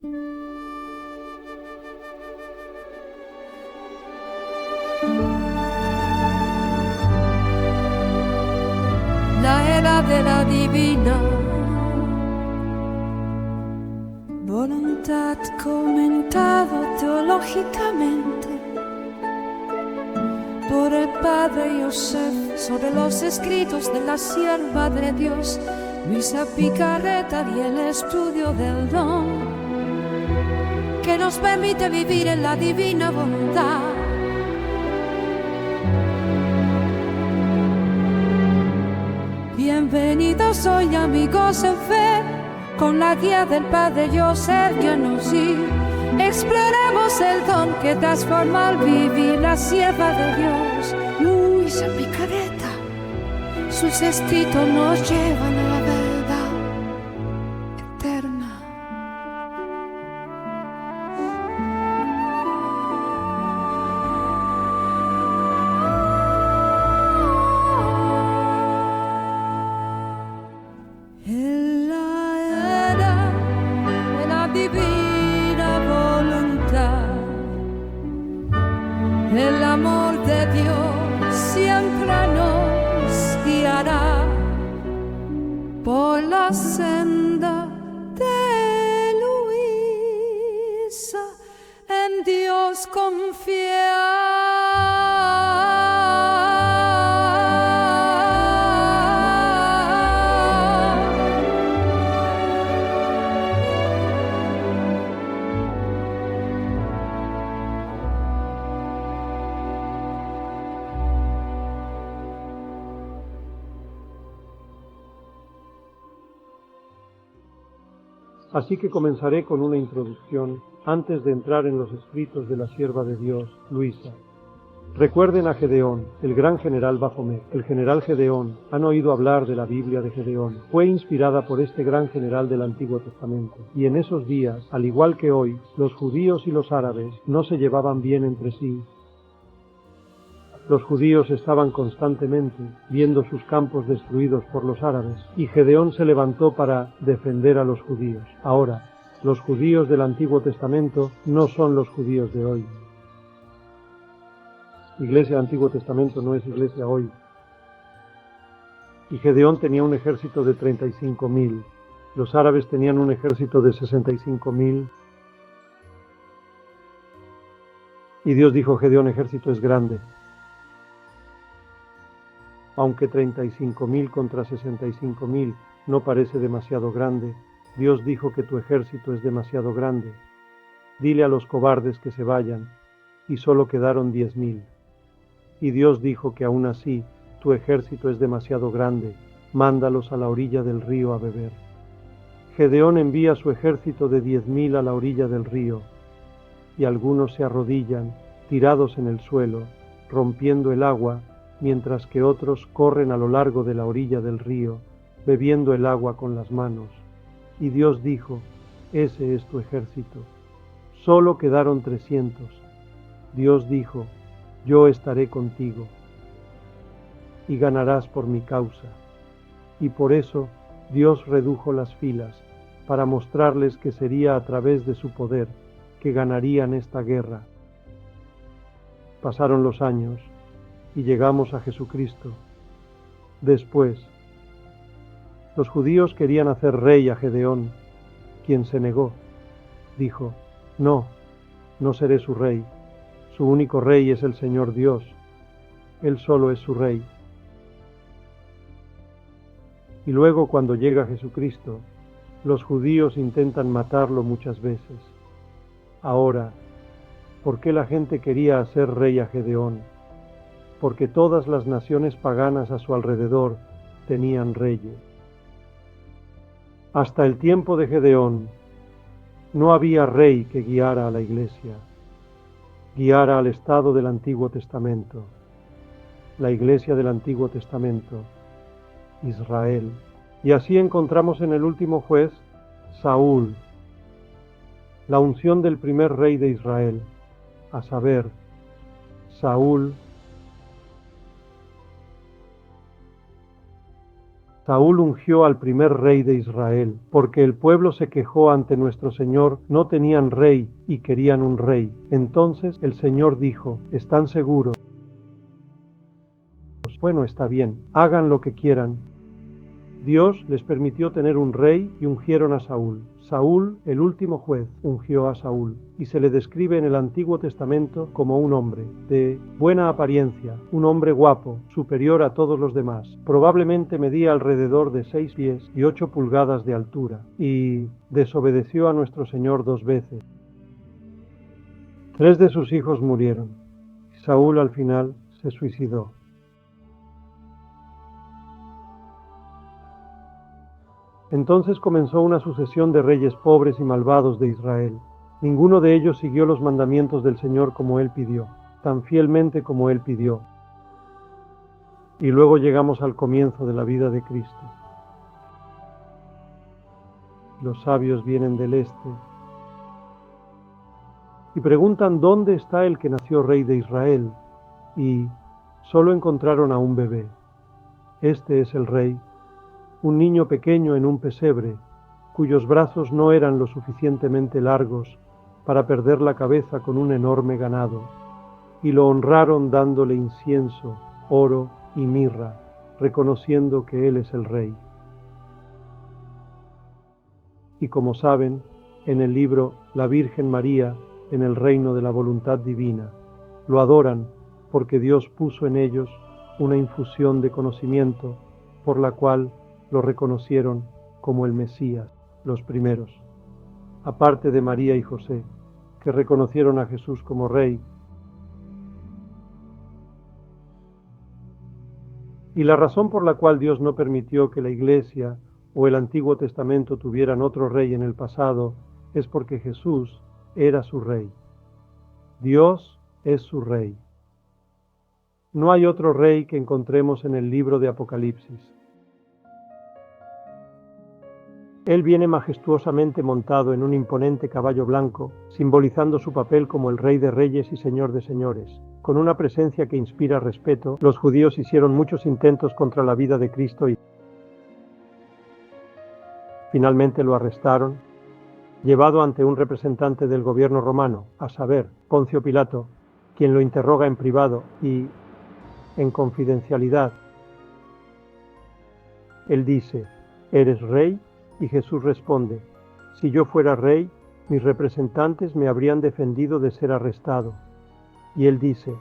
La era de la divina voluntad, comentado teológicamente por el padre Joseph sobre los escritos de la sierva de Dios Luisa Picarreta, y el estudio del don que nos permite vivir en la divina voluntad. Bienvenidos hoy, amigos en fe, con la guía del padre Joseph Giannuzzi. Exploremos el don que transforma al vivir la sierva de Dios Luisa Picarreta. Sus escritos nos llevan a la verdad eterna. En la era de la divina voluntad, el amor de Dios siempre nos guiará por la senda de Luisa, en Dios confiar. Así que comenzaré con una introducción antes de entrar en los escritos de la sierva de Dios, Luisa. Recuerden a Gedeón, el gran general Baphomet. El general Gedeón, han oído hablar de la Biblia de Gedeón. Fue inspirada por este gran general del Antiguo Testamento. Y en esos días, al igual que hoy, los judíos y los árabes no se llevaban bien entre sí. Los judíos estaban constantemente viendo sus campos destruidos por los árabes, y Gedeón se levantó para defender a los judíos. Ahora, los judíos del Antiguo Testamento no son los judíos de hoy. Iglesia del Antiguo Testamento no es iglesia hoy. Y Gedeón tenía un ejército de 35.000. Los árabes tenían un ejército de 65.000. Y Dios dijo: Gedeón, ejército es grande. Aunque 35.000 contra 65.000 no parece demasiado grande, Dios dijo que tu ejército es demasiado grande. Dile a los cobardes que se vayan, y solo quedaron 10.000. Y Dios dijo que aún así tu ejército es demasiado grande, mándalos a la orilla del río a beber. Gedeón envía su ejército de 10.000 a la orilla del río, y algunos se arrodillan, tirados en el suelo, rompiendo el agua, mientras que otros corren a lo largo de la orilla del río, bebiendo el agua con las manos. Y Dios dijo: ese es tu ejército. Solo quedaron 300. Dios dijo: yo estaré contigo, y ganarás por mi causa. Y por eso Dios redujo las filas, para mostrarles que sería a través de su poder que ganarían esta guerra. Pasaron los años, y llegamos a Jesucristo. Después, los judíos querían hacer rey a Gedeón, quien se negó. Dijo: no, no seré su rey. Su único rey es el Señor Dios. Él solo es su rey. Y luego, cuando llega Jesucristo, los judíos intentan matarlo muchas veces. Ahora, ¿por qué la gente quería hacer rey a Gedeón? Porque todas las naciones paganas a su alrededor tenían reyes. Hasta el tiempo de Gedeón no había rey que guiara a la Iglesia, guiara al Estado del Antiguo Testamento, la Iglesia del Antiguo Testamento, Israel. Y así encontramos en el último juez, Saúl, la unción del primer rey de Israel, a saber, Saúl Saúl ungió al primer rey de Israel, porque el pueblo se quejó ante nuestro Señor, no tenían rey y querían un rey. Entonces el Señor dijo, ¿están seguros? Bueno, está bien, hagan lo que quieran. Dios les permitió tener un rey y ungieron a Saúl. Saúl, el último juez, ungió a Saúl y se le describe en el Antiguo Testamento como un hombre de buena apariencia, un hombre guapo, superior a todos los demás. Probablemente medía alrededor de 6 pies y 8 pulgadas de altura y desobedeció a nuestro Señor 2 veces. 3 de sus hijos murieron y Saúl al final se suicidó. Entonces comenzó una sucesión de reyes pobres y malvados de Israel. Ninguno de ellos siguió los mandamientos del Señor como Él pidió, tan fielmente como Él pidió. Y luego llegamos al comienzo de la vida de Cristo. Los sabios vienen del este y preguntan dónde está el que nació rey de Israel, y solo encontraron a un bebé. Este es el rey, un niño pequeño en un pesebre, cuyos brazos no eran lo suficientemente largos para perder la cabeza con un enorme ganado, y lo honraron dándole incienso, oro y mirra, reconociendo que Él es el Rey. Y como saben, en el libro La Virgen María en el reino de la voluntad divina, lo adoran porque Dios puso en ellos una infusión de conocimiento por la cual lo reconocieron como el Mesías, los primeros, aparte de María y José, que reconocieron a Jesús como Rey. Y la razón por la cual Dios no permitió que la Iglesia o el Antiguo Testamento tuvieran otro rey en el pasado es porque Jesús era su Rey. Dios es su Rey. No hay otro rey que encontremos en el libro de Apocalipsis. Él viene majestuosamente montado en un imponente caballo blanco, simbolizando su papel como el Rey de Reyes y Señor de Señores. Con una presencia que inspira respeto, los judíos hicieron muchos intentos contra la vida de Cristo y finalmente lo arrestaron, llevado ante un representante del gobierno romano, a saber, Poncio Pilato, quien lo interroga en privado y, en confidencialidad, él dice, ¿eres rey? Y Jesús responde, si yo fuera rey, mis representantes me habrían defendido de ser arrestado. Y él dice,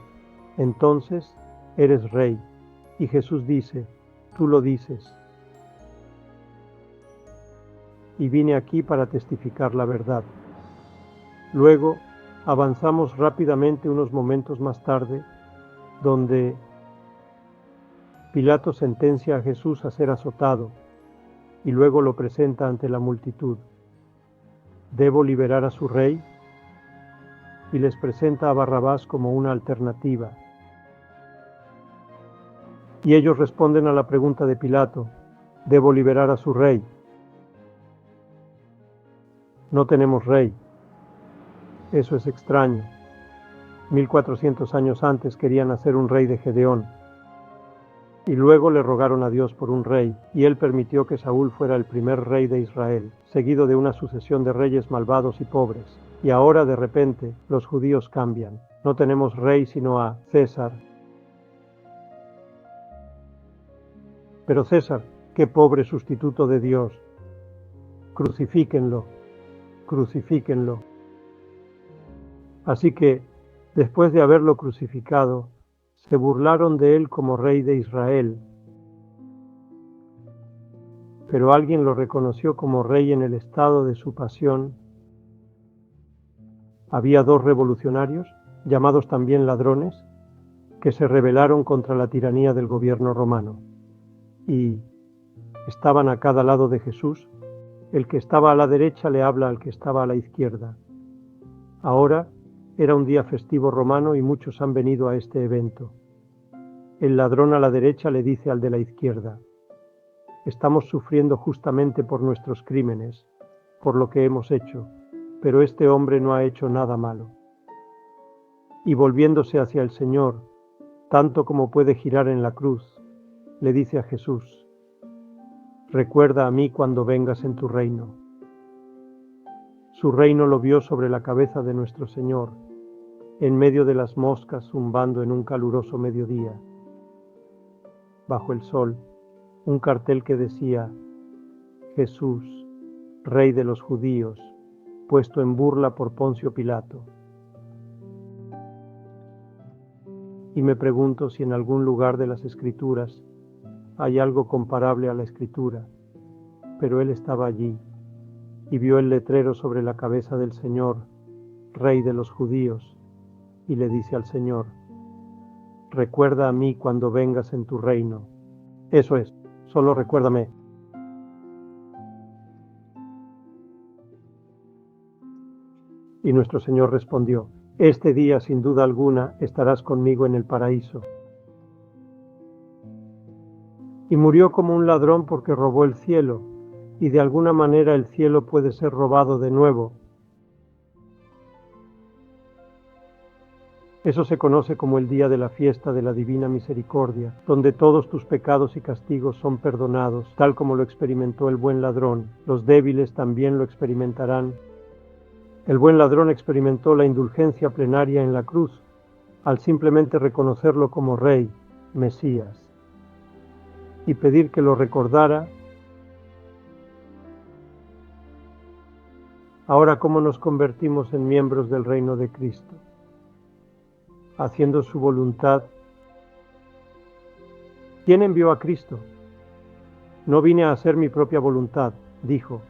entonces eres rey. Y Jesús dice, tú lo dices. Y vine aquí para testificar la verdad. Luego avanzamos rápidamente unos momentos más tarde, donde Pilato sentencia a Jesús a ser azotado y luego lo presenta ante la multitud. ¿Debo liberar a su rey? Y les presenta a Barrabás como una alternativa. Y ellos responden a la pregunta de Pilato, ¿debo liberar a su rey? No tenemos rey. Eso es extraño. 1400 años antes querían hacer un rey de Gedeón. Y luego le rogaron a Dios por un rey, y él permitió que Saúl fuera el primer rey de Israel, seguido de una sucesión de reyes malvados y pobres. Y ahora, de repente, los judíos cambian. No tenemos rey sino a César. Pero César, qué pobre sustituto de Dios. Crucifíquenlo, crucifíquenlo. Así que, después de haberlo crucificado, se burlaron de él como rey de Israel, pero alguien lo reconoció como rey en el estado de su pasión. Había 2 revolucionarios, llamados también ladrones, que se rebelaron contra la tiranía del gobierno romano, y estaban a cada lado de Jesús. El que estaba a la derecha le habla al que estaba a la izquierda. Ahora era un día festivo romano y muchos han venido a este evento. El ladrón a la derecha le dice al de la izquierda, estamos sufriendo justamente por nuestros crímenes, por lo que hemos hecho, pero este hombre no ha hecho nada malo. Y volviéndose hacia el Señor, tanto como puede girar en la cruz, le dice a Jesús, recuerda a mí cuando vengas en tu reino. Su reino lo vio sobre la cabeza de nuestro Señor, en medio de las moscas zumbando en un caluroso mediodía. Bajo el sol, un cartel que decía: Jesús, Rey de los Judíos, puesto en burla por Poncio Pilato. Y me pregunto si en algún lugar de las Escrituras hay algo comparable a la Escritura, pero él estaba allí y vio el letrero sobre la cabeza del Señor, Rey de los Judíos, y le dice al Señor: recuerda a mí cuando vengas en tu reino. Eso es, solo recuérdame. Y nuestro Señor respondió: este día, sin duda alguna, estarás conmigo en el paraíso. Y murió como un ladrón porque robó el cielo, y de alguna manera el cielo puede ser robado de nuevo. Eso se conoce como el día de la fiesta de la Divina Misericordia, donde todos tus pecados y castigos son perdonados, tal como lo experimentó el buen ladrón. Los débiles también lo experimentarán. El buen ladrón experimentó la indulgencia plenaria en la cruz, al simplemente reconocerlo como Rey, Mesías, y pedir que lo recordara. Ahora, ¿cómo nos convertimos en miembros del reino de Cristo? Haciendo su voluntad. ¿Quién envió a Cristo? No vine a hacer mi propia voluntad, dijo,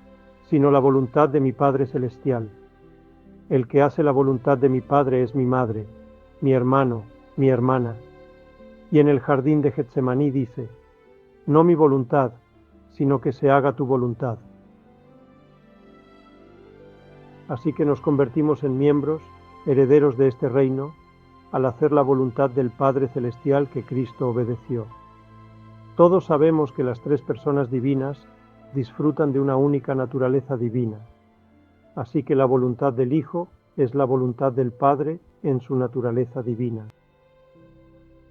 sino la voluntad de mi Padre Celestial. El que hace la voluntad de mi Padre es mi madre, mi hermano, mi hermana. Y en el jardín de Getsemaní dice: no mi voluntad, sino que se haga tu voluntad. Así que nos convertimos en miembros, herederos de este reino, al hacer la voluntad del Padre Celestial que Cristo obedeció. Todos sabemos que las tres personas divinas disfrutan de una única naturaleza divina. Así que la voluntad del Hijo es la voluntad del Padre en su naturaleza divina.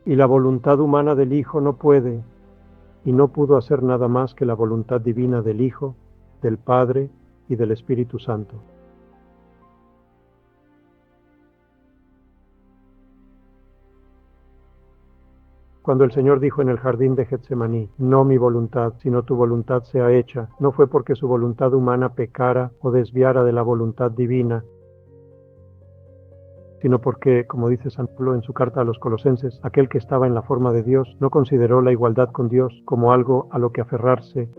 Y la voluntad humana del Hijo no puede y no pudo hacer nada más que la voluntad divina del Hijo, del Padre y del Espíritu Santo. Cuando el Señor dijo en el jardín de Getsemaní: no mi voluntad, sino tu voluntad sea hecha, no fue porque su voluntad humana pecara o desviara de la voluntad divina, sino porque, como dice San Pablo en su carta a los Colosenses, aquel que estaba en la forma de Dios no consideró la igualdad con Dios como algo a lo que aferrarse.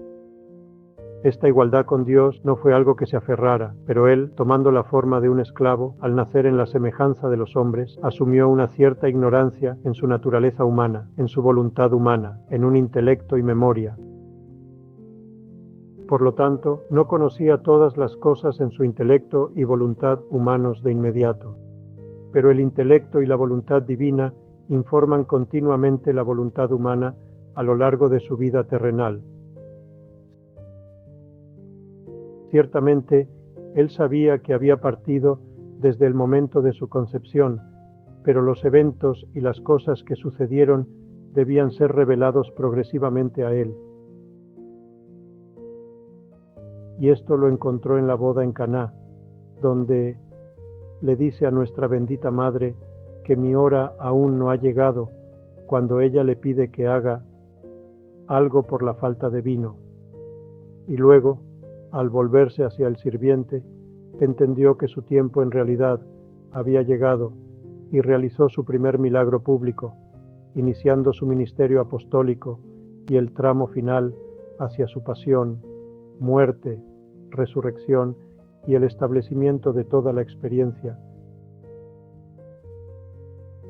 Esta igualdad con Dios no fue algo que se aferrara, pero él, tomando la forma de un esclavo, al nacer en la semejanza de los hombres, asumió una cierta ignorancia en su naturaleza humana, en su voluntad humana, en un intelecto y memoria. Por lo tanto, no conocía todas las cosas en su intelecto y voluntad humanos de inmediato. Pero el intelecto y la voluntad divina informan continuamente la voluntad humana a lo largo de su vida terrenal. Ciertamente, él sabía que había partido desde el momento de su concepción, pero los eventos y las cosas que sucedieron debían ser revelados progresivamente a él. Y esto lo encontró en la boda en Caná, donde le dice a nuestra bendita Madre que mi hora aún no ha llegado, cuando ella le pide que haga algo por la falta de vino. Y luego, al volverse hacia el sirviente, entendió que su tiempo en realidad había llegado y realizó su primer milagro público, iniciando su ministerio apostólico y el tramo final hacia su pasión, muerte, resurrección y el establecimiento de toda la experiencia.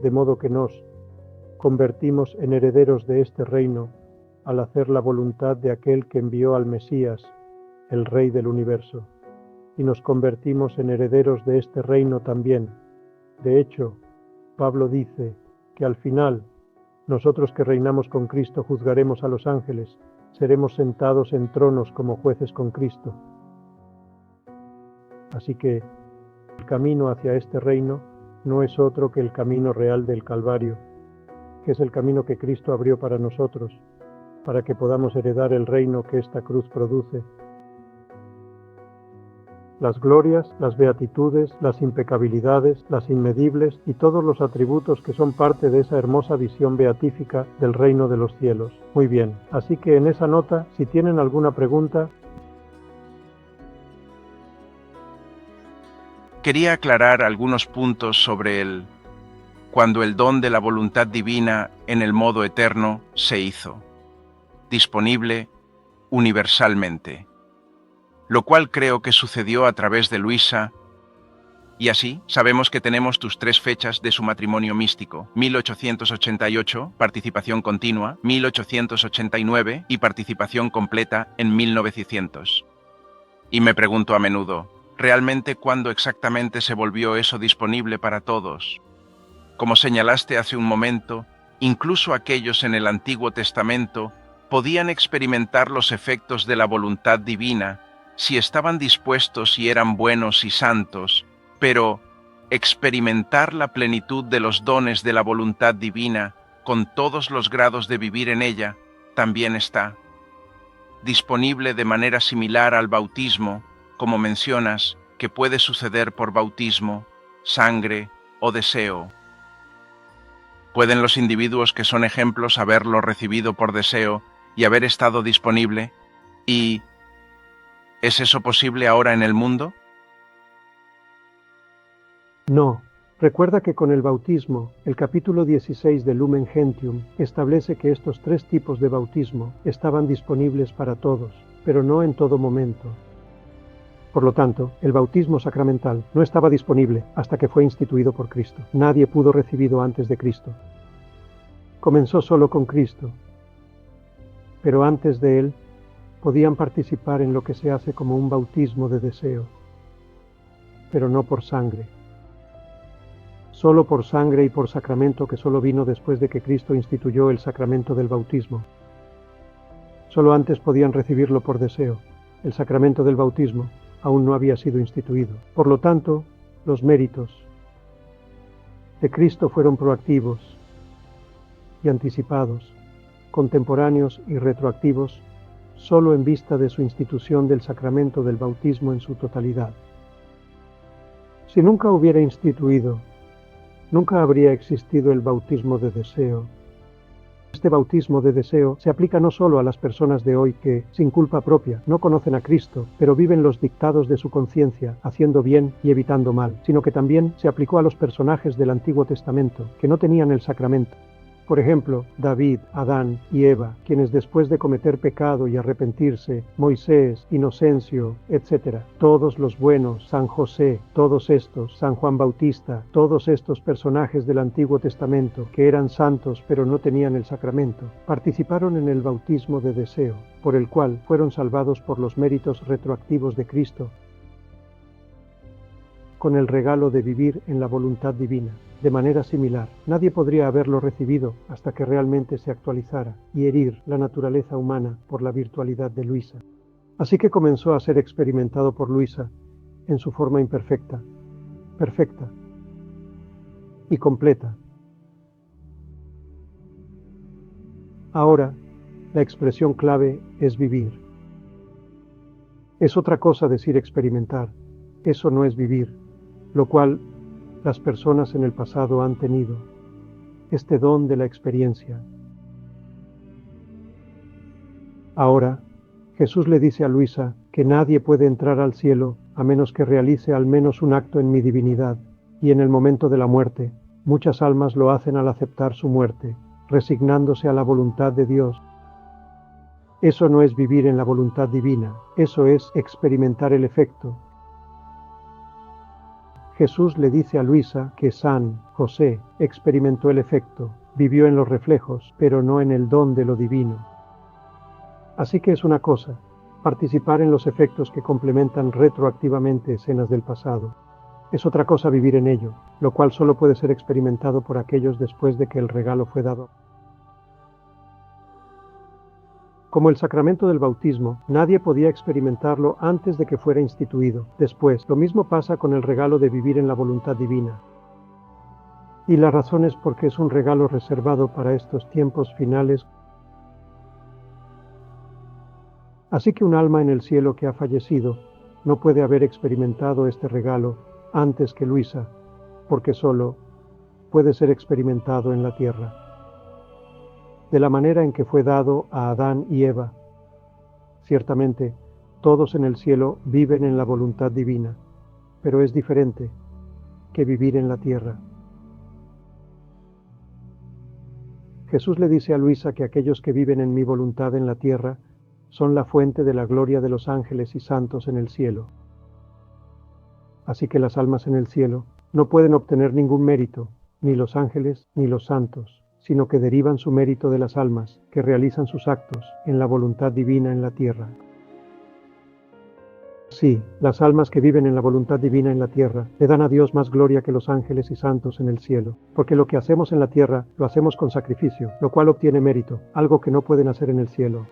De modo que nos convertimos en herederos de este reino al hacer la voluntad de aquel que envió al Mesías, el Rey del universo, y nos convertimos en herederos de este reino también. De hecho, Pablo dice que al final, nosotros que reinamos con Cristo juzgaremos a los ángeles, seremos sentados en tronos como jueces con Cristo. Así que el camino hacia este reino no es otro que el camino real del Calvario, que es el camino que Cristo abrió para nosotros, para que podamos heredar el reino que esta cruz produce. Las glorias, las beatitudes, las impecabilidades, las inmedibles y todos los atributos que son parte de esa hermosa visión beatífica del reino de los cielos. Muy bien, así que en esa nota, si tienen alguna pregunta... Quería aclarar algunos puntos sobre cuando el don de la voluntad divina en el modo eterno se hizo, disponible universalmente, lo cual creo que sucedió a través de Luisa, y así sabemos que tenemos tus 3 fechas de su matrimonio místico: 1888, participación continua; 1889 y participación completa en 1900. Y me pregunto a menudo, ¿realmente cuándo exactamente se volvió eso disponible para todos? Como señalaste hace un momento, incluso aquellos en el Antiguo Testamento podían experimentar los efectos de la voluntad divina si estaban dispuestos y eran buenos y santos, pero experimentar la plenitud de los dones de la voluntad divina con todos los grados de vivir en ella también está disponible de manera similar al bautismo, como mencionas, que puede suceder por bautismo, sangre o deseo. ¿Pueden los individuos que son ejemplos haberlo recibido por deseo y haber estado disponible? ¿Y es eso posible ahora en el mundo? No. Recuerda que con el bautismo, el capítulo 16 de Lumen Gentium establece que estos 3 tipos de bautismo estaban disponibles para todos, pero no en todo momento. Por lo tanto, el bautismo sacramental no estaba disponible hasta que fue instituido por Cristo. Nadie pudo recibirlo antes de Cristo. Comenzó solo con Cristo, pero antes de él podían participar en lo que se hace como un bautismo de deseo, pero no por sangre. Solo por sangre y por sacramento, que solo vino después de que Cristo instituyó el sacramento del bautismo. Solo antes podían recibirlo por deseo. El sacramento del bautismo aún no había sido instituido. Por lo tanto, los méritos de Cristo fueron proactivos y anticipados, contemporáneos y retroactivos, solo en vista de su institución del sacramento del bautismo en su totalidad. Si nunca hubiera instituido, nunca habría existido el bautismo de deseo. Este bautismo de deseo se aplica no solo a las personas de hoy que, sin culpa propia, no conocen a Cristo, pero viven los dictados de su conciencia, haciendo bien y evitando mal, sino que también se aplicó a los personajes del Antiguo Testamento, que no tenían el sacramento. Por ejemplo, David, Adán y Eva, quienes después de cometer pecado y arrepentirse, Moisés, Inocencio, etc., todos los buenos, San José, todos estos, San Juan Bautista, todos estos personajes del Antiguo Testamento, que eran santos pero no tenían el sacramento, participaron en el bautismo de deseo, por el cual fueron salvados por los méritos retroactivos de Cristo, con el regalo de vivir en la voluntad divina. De manera similar, nadie podría haberlo recibido hasta que realmente se actualizara y herir la naturaleza humana por la virtualidad de Luisa. Así que comenzó a ser experimentado por Luisa en su forma imperfecta, perfecta y completa. Ahora, la expresión clave es vivir. Es otra cosa decir experimentar, eso no es vivir, lo cual las personas en el pasado han tenido, este don de la experiencia. Ahora, Jesús le dice a Luisa que nadie puede entrar al cielo a menos que realice al menos un acto en mi divinidad, y en el momento de la muerte, muchas almas lo hacen al aceptar su muerte, resignándose a la voluntad de Dios. Eso no es vivir en la voluntad divina, eso es experimentar el efecto. Jesús le dice a Luisa que San José experimentó el efecto, vivió en los reflejos, pero no en el don de lo divino. Así que es una cosa, participar en los efectos que complementan retroactivamente escenas del pasado. Es otra cosa vivir en ello, lo cual solo puede ser experimentado por aquellos después de que el regalo fue dado. Como el sacramento del bautismo, nadie podía experimentarlo antes de que fuera instituido. Después, lo mismo pasa con el regalo de vivir en la voluntad divina. Y la razón es porque es un regalo reservado para estos tiempos finales. Así que un alma en el cielo que ha fallecido no puede haber experimentado este regalo antes que Luisa, porque solo puede ser experimentado en la tierra. De la manera en que fue dado a Adán y Eva. Ciertamente, todos en el cielo viven en la voluntad divina, pero es diferente que vivir en la tierra. Jesús le dice a Luisa que aquellos que viven en mi voluntad en la tierra son la fuente de la gloria de los ángeles y santos en el cielo. Así que las almas en el cielo no pueden obtener ningún mérito, ni los ángeles ni los santos, sino que derivan su mérito de las almas que realizan sus actos en la voluntad divina en la tierra. Sí, las almas que viven en la voluntad divina en la tierra le dan a Dios más gloria que los ángeles y santos en el cielo, porque lo que hacemos en la tierra lo hacemos con sacrificio, lo cual obtiene mérito, algo que no pueden hacer en el cielo.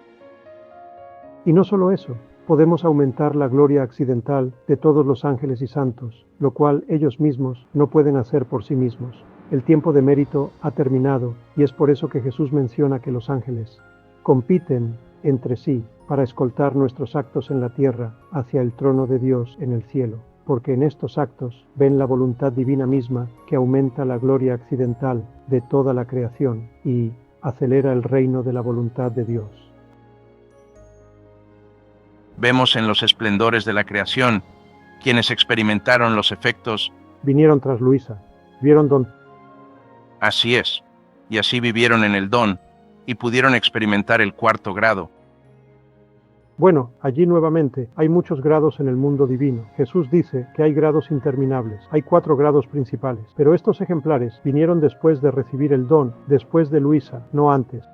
Y no solo eso, podemos aumentar la gloria accidental de todos los ángeles y santos, lo cual ellos mismos no pueden hacer por sí mismos. El tiempo de mérito ha terminado y es por eso que Jesús menciona que los ángeles compiten entre sí para escoltar nuestros actos en la tierra hacia el trono de Dios en el cielo, porque en estos actos ven la voluntad divina misma que aumenta la gloria accidental de toda la creación y acelera el reino de la voluntad de Dios. Vemos en los esplendores de la creación, quienes experimentaron los efectos. Vinieron tras Luisa, vieron don. Así es, y así vivieron en el don, y pudieron experimentar el cuarto grado. Bueno, allí nuevamente hay muchos grados en el mundo divino. Jesús dice que hay grados interminables, hay 4 grados principales, pero estos ejemplares vinieron después de recibir el don, después de Luisa, no antes.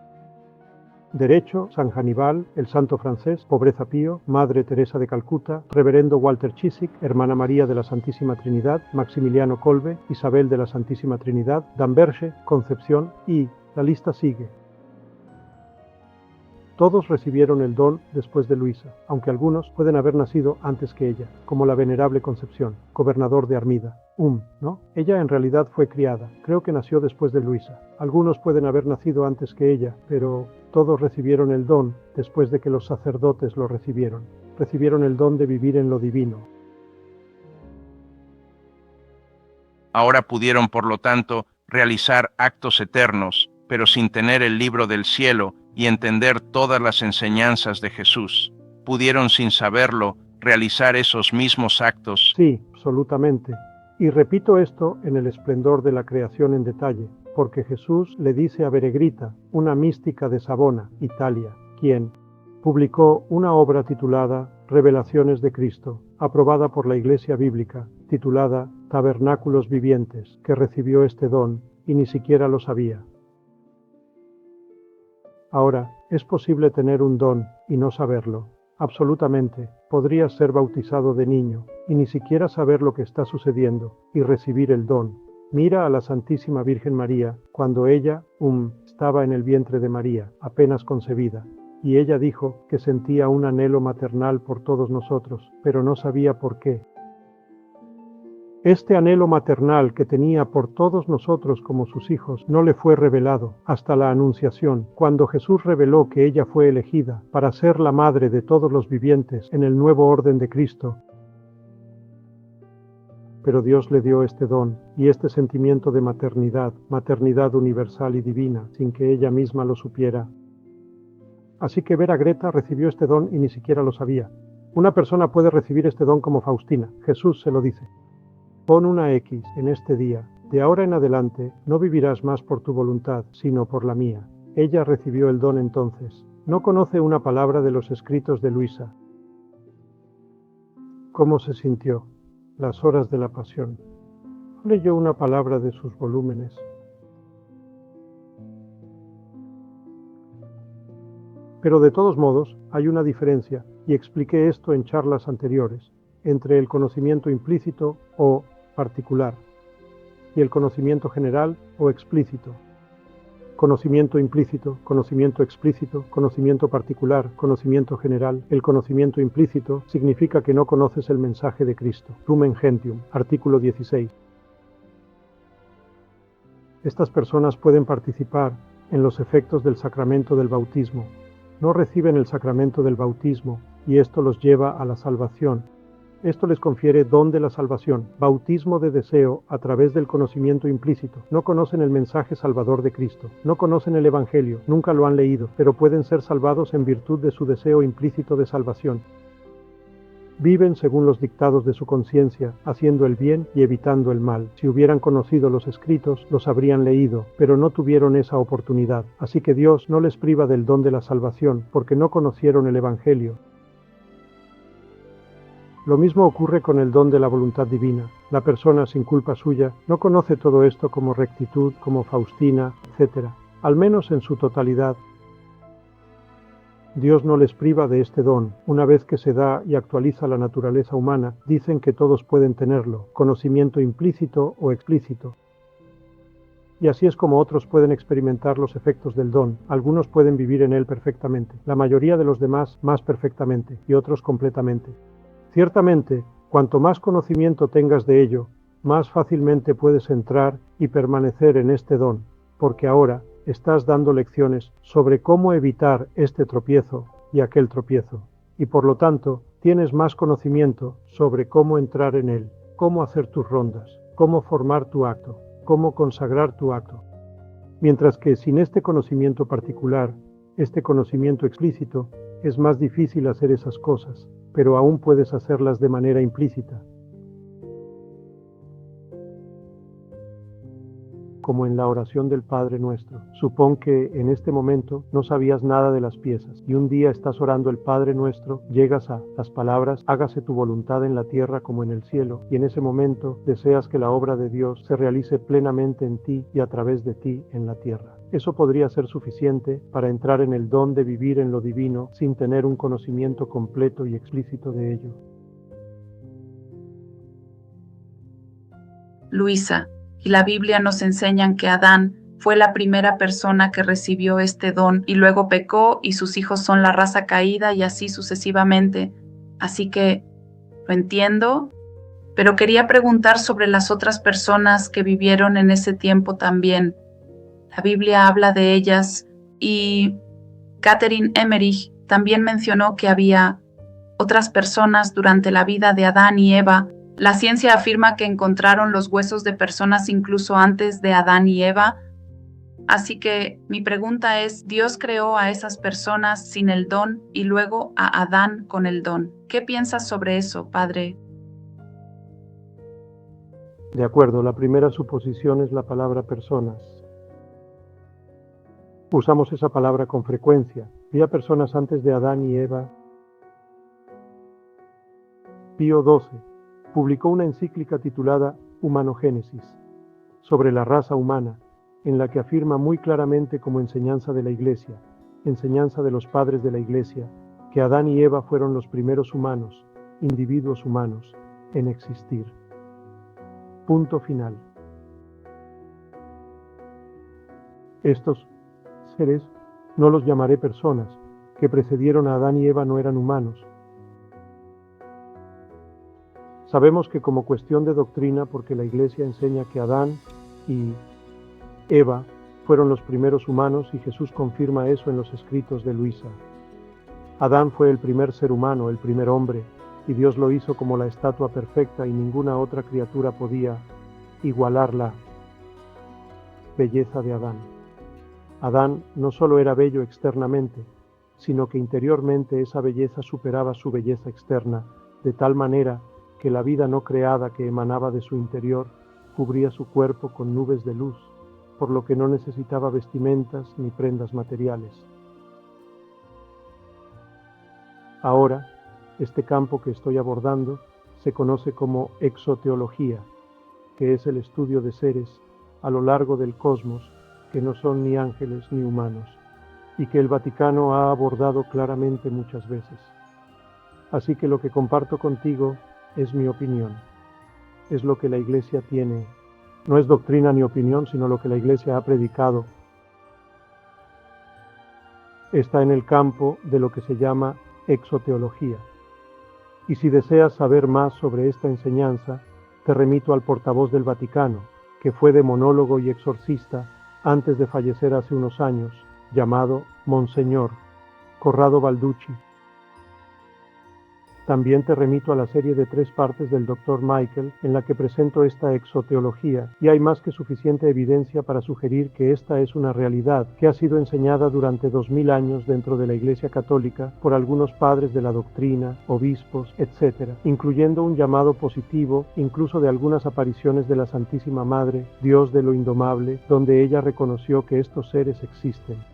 Derecho, San Hannibal, el santo francés, Pobreza Pío, Madre Teresa de Calcuta, Reverendo Walter Chiswick, Hermana María de la Santísima Trinidad, Maximiliano Kolbe, Isabel de la Santísima Trinidad, Damberge, Concepción y la lista sigue. Todos recibieron el don después de Luisa, aunque algunos pueden haber nacido antes que ella, como la venerable Concepción, gobernador de Armida. ¿No? Ella en realidad fue criada, creo que nació después de Luisa. Algunos pueden haber nacido antes que ella, pero todos recibieron el don después de que los sacerdotes lo recibieron. Recibieron el don de vivir en lo divino. Ahora pudieron, por lo tanto, realizar actos eternos, pero sin tener el libro del cielo y entender todas las enseñanzas de Jesús. Pudieron, sin saberlo, realizar esos mismos actos. Sí, absolutamente. Y repito esto en el esplendor de la creación en detalle, porque Jesús le dice a Beregrita, una mística de Savona, Italia, quien publicó una obra titulada Revelaciones de Cristo, aprobada por la Iglesia Bíblica, titulada Tabernáculos Vivientes, que recibió este don y ni siquiera lo sabía. Ahora, es posible tener un don y no saberlo. Absolutamente, podrías ser bautizado de niño y ni siquiera saber lo que está sucediendo y recibir el don. Mira a la Santísima Virgen María cuando ella estaba en el vientre de María, apenas concebida, y ella dijo que sentía un anhelo maternal por todos nosotros, pero no sabía por qué. Este anhelo maternal que tenía por todos nosotros como sus hijos no le fue revelado hasta la Anunciación, cuando Jesús reveló que ella fue elegida para ser la madre de todos los vivientes en el nuevo orden de Cristo. Pero Dios le dio este don y este sentimiento de maternidad, maternidad universal y divina, sin que ella misma lo supiera. Así que Vera Greta recibió este don y ni siquiera lo sabía. Una persona puede recibir este don como Faustina, Jesús se lo dice. Pon una X en este día. De ahora en adelante no vivirás más por tu voluntad, sino por la mía. Ella recibió el don entonces. No conoce una palabra de los escritos de Luisa. ¿Cómo se sintió? Las horas de la pasión. No leyó una palabra de sus volúmenes. Pero de todos modos, hay una diferencia, y expliqué esto en charlas anteriores, entre el conocimiento implícito o particular y el conocimiento general o explícito. Conocimiento implícito, conocimiento explícito, conocimiento particular, conocimiento general. El conocimiento implícito significa que no conoces el mensaje de Cristo. Lumen Gentium, artículo 16. Estas personas pueden participar en los efectos del sacramento del bautismo, no reciben el sacramento del bautismo y esto los lleva a la salvación. Esto les confiere don de la salvación, bautismo de deseo a través del conocimiento implícito. No conocen el mensaje salvador de Cristo, no conocen el Evangelio, nunca lo han leído, pero pueden ser salvados en virtud de su deseo implícito de salvación. Viven según los dictados de su conciencia, haciendo el bien y evitando el mal. Si hubieran conocido los escritos, los habrían leído, pero no tuvieron esa oportunidad. Así que Dios no les priva del don de la salvación, porque no conocieron el Evangelio. Lo mismo ocurre con el don de la voluntad divina. La persona sin culpa suya no conoce todo esto como rectitud, como Faustina, etc., al menos en su totalidad. Dios no les priva de este don. Una vez que se da y actualiza la naturaleza humana, dicen que todos pueden tenerlo, conocimiento implícito o explícito. Y así es como otros pueden experimentar los efectos del don. Algunos pueden vivir en él perfectamente, la mayoría de los demás más perfectamente y otros completamente. Ciertamente, cuanto más conocimiento tengas de ello, más fácilmente puedes entrar y permanecer en este don, porque ahora estás dando lecciones sobre cómo evitar este tropiezo y aquel tropiezo, y por lo tanto tienes más conocimiento sobre cómo entrar en él, cómo hacer tus rondas, cómo formar tu acto, cómo consagrar tu acto. Mientras que sin este conocimiento particular, este conocimiento explícito, es más difícil hacer esas cosas, pero aún puedes hacerlas de manera implícita. Como en la oración del Padre Nuestro. Supón que en este momento no sabías nada de las piezas y un día estás orando el Padre Nuestro, llegas a las palabras, hágase tu voluntad en la tierra como en el cielo, y en ese momento deseas que la obra de Dios se realice plenamente en ti y a través de ti en la tierra. Eso podría ser suficiente para entrar en el don de vivir en lo divino sin tener un conocimiento completo y explícito de ello. Luisa, y la Biblia nos enseña que Adán fue la primera persona que recibió este don y luego pecó y sus hijos son la raza caída y así sucesivamente. Así que lo entiendo, pero quería preguntar sobre las otras personas que vivieron en ese tiempo también. La Biblia habla de ellas y Catherine Emmerich también mencionó que había otras personas durante la vida de Adán y Eva. La ciencia afirma que encontraron los huesos de personas incluso antes de Adán y Eva. Así que mi pregunta es, ¿Dios creó a esas personas sin el don y luego a Adán con el don? ¿Qué piensas sobre eso, Padre? De acuerdo, la primera suposición es la palabra personas. Usamos esa palabra con frecuencia. Había personas antes de Adán y Eva. Pío XII publicó una encíclica titulada Humanogénesis, sobre la raza humana, en la que afirma muy claramente como enseñanza de la Iglesia, enseñanza de los padres de la Iglesia, que Adán y Eva fueron los primeros humanos, individuos humanos, en existir. Punto final. Estos seres, no los llamaré personas, que precedieron a Adán y Eva no eran humanos. Sabemos que como cuestión de doctrina, porque la Iglesia enseña que Adán y Eva fueron los primeros humanos y Jesús confirma eso en los escritos de Luisa. Adán fue el primer ser humano, el primer hombre, y Dios lo hizo como la estatua perfecta y ninguna otra criatura podía igualar la belleza de Adán. Adán no solo era bello externamente, sino que interiormente esa belleza superaba su belleza externa, de tal manera que la vida no creada que emanaba de su interior cubría su cuerpo con nubes de luz, por lo que no necesitaba vestimentas ni prendas materiales. Ahora, este campo que estoy abordando se conoce como exoteología, que es el estudio de seres a lo largo del cosmos que no son ni ángeles ni humanos, y que el Vaticano ha abordado claramente muchas veces. Así que lo que comparto contigo es mi opinión, es lo que la Iglesia tiene. No es doctrina ni opinión, sino lo que la Iglesia ha predicado. Está en el campo de lo que se llama exoteología. Y si deseas saber más sobre esta enseñanza, te remito al portavoz del Vaticano, que fue demonólogo y exorcista antes de fallecer hace unos años, llamado Monseñor Corrado Balducci. También te remito a la serie de 3 partes del Dr. Michael en la que presento esta exoteología, y hay más que suficiente evidencia para sugerir que esta es una realidad que ha sido enseñada durante 2000 años dentro de la Iglesia Católica por algunos padres de la doctrina, obispos, etc., incluyendo un llamado positivo incluso de algunas apariciones de la Santísima Madre, Dios de lo indomable, donde ella reconoció que estos seres existen.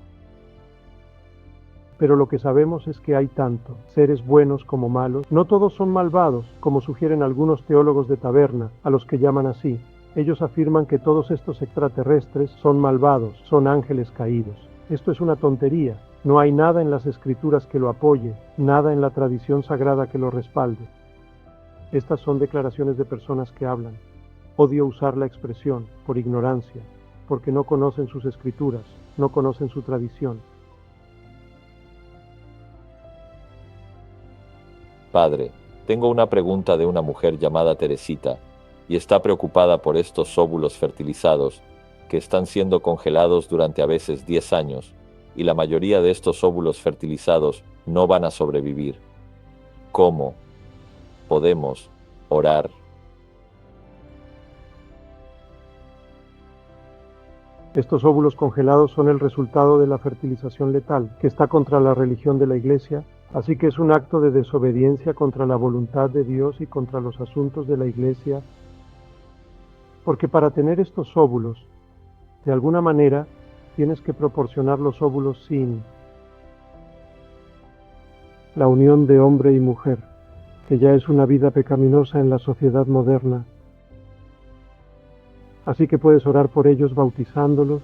Pero lo que sabemos es que hay tanto, seres buenos como malos. No todos son malvados, como sugieren algunos teólogos de taberna, a los que llaman así. Ellos afirman que todos estos extraterrestres son malvados, son ángeles caídos. Esto es una tontería. No hay nada en las Escrituras que lo apoye, nada en la tradición sagrada que lo respalde. Estas son declaraciones de personas que hablan. Odio usar la expresión, por ignorancia, porque no conocen sus Escrituras, no conocen su tradición. Padre, tengo una pregunta de una mujer llamada Teresita, y está preocupada por estos óvulos fertilizados, que están siendo congelados durante a veces 10 años, y la mayoría de estos óvulos fertilizados no van a sobrevivir. ¿Cómo podemos orar? Estos óvulos congelados son el resultado de la fertilización letal, que está contra la religión de la Iglesia. Así que es un acto de desobediencia contra la voluntad de Dios y contra los asuntos de la Iglesia, porque para tener estos óvulos, de alguna manera, tienes que proporcionar los óvulos sin la unión de hombre y mujer, que ya es una vida pecaminosa en la sociedad moderna. Así que puedes orar por ellos bautizándolos,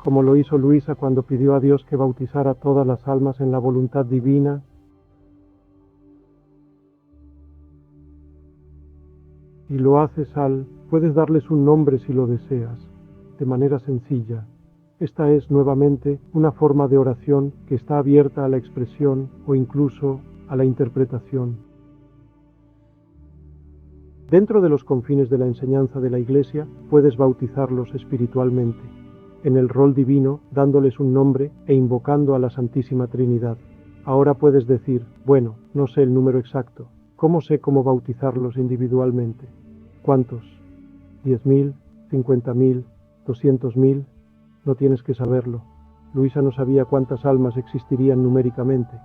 como lo hizo Luisa cuando pidió a Dios que bautizara a todas las almas en la voluntad divina. Y lo haces puedes darles un nombre si lo deseas, de manera sencilla. Esta es nuevamente una forma de oración que está abierta a la expresión o incluso a la interpretación. Dentro de los confines de la enseñanza de la Iglesia, puedes bautizarlos espiritualmente, en el rol divino, dándoles un nombre e invocando a la Santísima Trinidad. Ahora puedes decir, bueno, no sé el número exacto. ¿Cómo sé cómo bautizarlos individualmente? ¿Cuántos? ¿10.000? ¿50.000? ¿200.000? No tienes que saberlo. Luisa no sabía cuántas almas existirían numéricamente,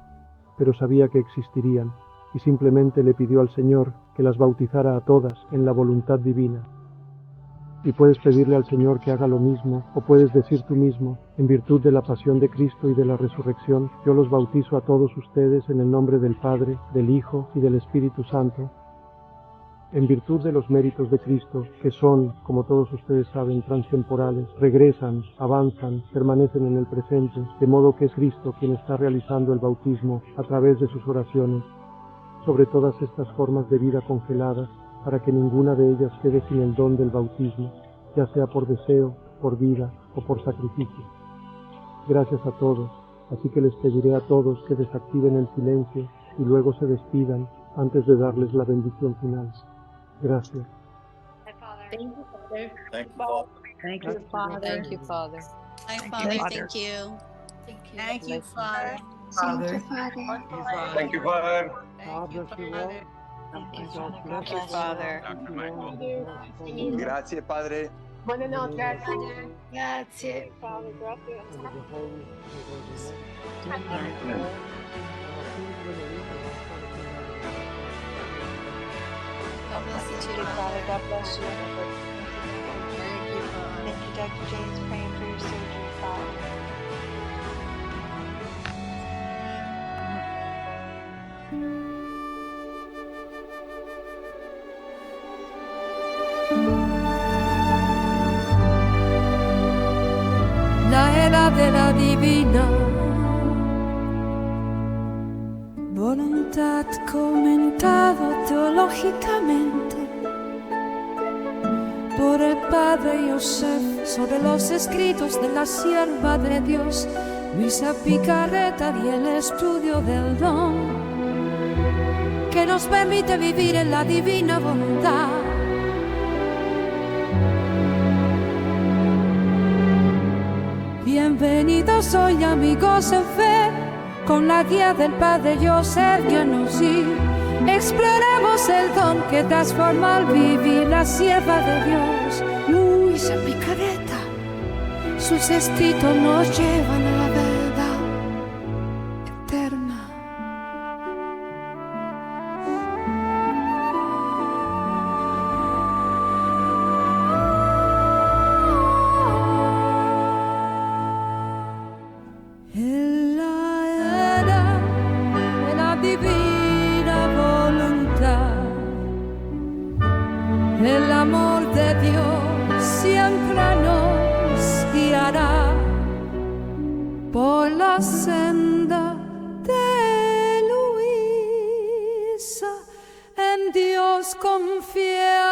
pero sabía que existirían, y simplemente le pidió al Señor que las bautizara a todas en la voluntad divina. Y puedes pedirle al Señor que haga lo mismo, o puedes decir tú mismo, en virtud de la pasión de Cristo y de la resurrección, yo los bautizo a todos ustedes en el nombre del Padre, del Hijo y del Espíritu Santo. En virtud de los méritos de Cristo, que son, como todos ustedes saben, transtemporales, regresan, avanzan, permanecen en el presente, de modo que es Cristo quien está realizando el bautismo a través de sus oraciones sobre todas estas formas de vida congeladas, para que ninguna de ellas quede sin el don del bautismo, ya sea por deseo, por vida o por sacrificio. Gracias a todos, así que les pediré a todos que desactiven el silencio y luego se despidan antes de darles la bendición final. Gracias. Thank you, Father. Thank you, Father. Thank you, Father. Thank you, Father. Thank you. Thank you, Father. Father. Thank you, Father. God bless you all. Thank you, Father. Grazie, Padre. Buonanotte. Grazie. Father, grazie. God bless you too, Father, God bless you. Thank you, Father. Thank you, Dr. James, praying for your surgery, Father. La era de la divina voluntad comentado teológicamente por el padre Joseph sobre los escritos de la sierva de Dios Luisa Picarreta y el estudio del don que nos permite vivir en la divina voluntad. Bienvenidos hoy amigos en fe, con la guía del Padre yo Sergio Nossi, exploremos el don que transforma al vivir la sierva de Dios, Luisa Picareta. Sus escritos nos llevan a la verdad eterna. En la era de la divina voluntad, el amor de Dios siempre nos guiará por la senda de Luisa. En Dios confía.